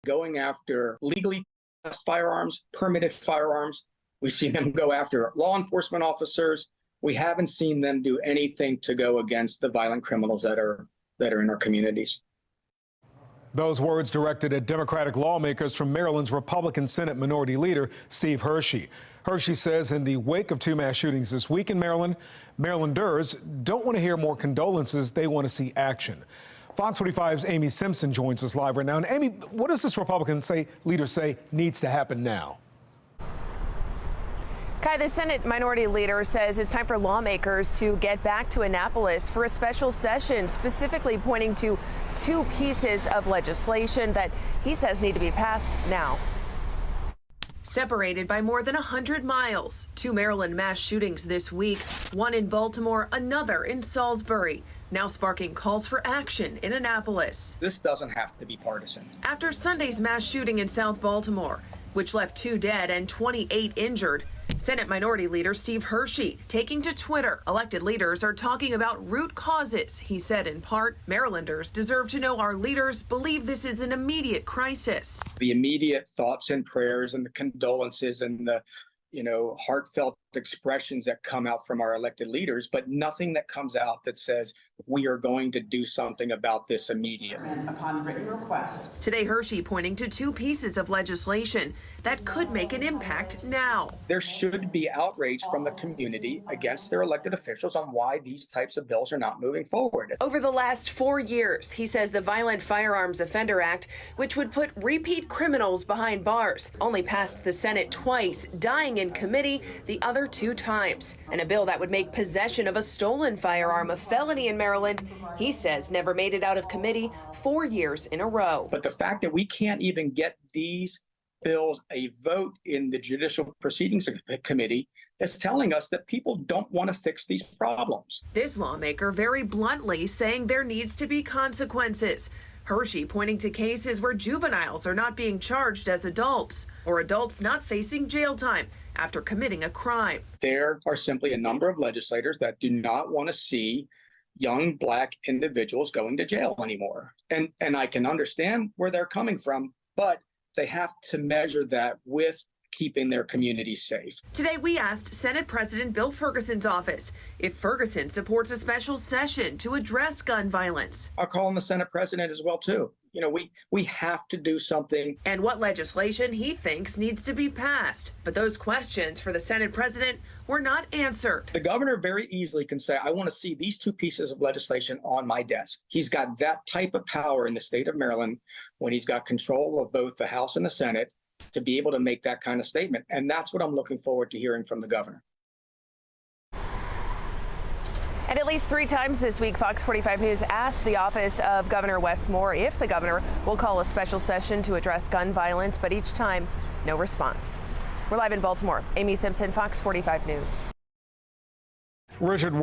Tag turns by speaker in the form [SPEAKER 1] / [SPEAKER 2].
[SPEAKER 1] going after legally possessed firearms, permitted firearms. We've seen them go after law enforcement officers. We haven't seen them do anything to go against the violent criminals that are in our communities.
[SPEAKER 2] Those words directed at Democratic lawmakers from Maryland's Republican Senate Minority Leader Steve Hershey. Hershey says in the wake of two mass shootings this week in Maryland, Marylanders don't want to hear more condolences. They want to see action. Fox 45's Amy Simpson joins us live right now. And Amy, what does this Republican leader say needs to happen now?
[SPEAKER 3] Kai, the Senate Minority Leader says it's time for lawmakers to get back to Annapolis for a special session, specifically pointing to two pieces of legislation that he says need to be passed now. Separated by more than 100 miles, two Maryland mass shootings this week, one in Baltimore, another in Salisbury, now sparking calls for action in Annapolis.
[SPEAKER 1] This doesn't have to be partisan.
[SPEAKER 3] After Sunday's mass shooting in South Baltimore, which left 2 dead and 28 injured, Senate Minority Leader Steve Hershey taking to Twitter. Elected leaders are talking about root causes. He said in part, Marylanders deserve to know our leaders believe this is an immediate crisis.
[SPEAKER 1] The immediate thoughts and prayers and the condolences and the heartfelt expressions that come out from our elected leaders, but nothing that comes out that says we are going to do something about this immediately.
[SPEAKER 4] Upon written request.
[SPEAKER 3] Today, Hershey pointing to two pieces of legislation that could make an impact now.
[SPEAKER 1] There should be outrage from the community against their elected officials on why these types of bills are not moving forward.
[SPEAKER 3] Over the last 4 years, he says the Violent Firearms Offender Act, which would put repeat criminals behind bars, only passed the Senate twice, dying in committee the other 2 times. And a bill that would make possession of a stolen firearm a felony in Maryland, he says never made it out of committee 4 years in a row.
[SPEAKER 1] But the fact that we can't even get these bills a vote in the Judicial Proceedings Committee is telling us that people don't want to fix these problems.
[SPEAKER 3] This lawmaker very bluntly saying there needs to be consequences. Hershey pointing to cases where juveniles are not being charged as adults or adults not facing jail time after committing a crime.
[SPEAKER 1] There are simply a number of legislators that do not want to see young Black individuals going to jail anymore. And I can understand where they're coming from, but they have to measure that with keeping their communities safe.
[SPEAKER 3] Today, we asked Senate President Bill Ferguson's office if Ferguson supports a special session to address gun violence.
[SPEAKER 1] I'll call on the Senate President as well, too. We have to do something.
[SPEAKER 3] And what legislation he thinks needs to be passed. But those questions for the Senate President were not answered.
[SPEAKER 1] The governor very easily can say, I want to see these two pieces of legislation on my desk. He's got that type of power in the state of Maryland when he's got control of both the House and the Senate to be able to make that kind of statement. And that's what I'm looking forward to hearing from the governor.
[SPEAKER 3] And at least 3 times this week, Fox 45 News asked the office of Governor Wes Moore if the governor will call a special session to address gun violence, but each time, no response. We're live in Baltimore. Amy Simpson, Fox 45 News.
[SPEAKER 2] Richard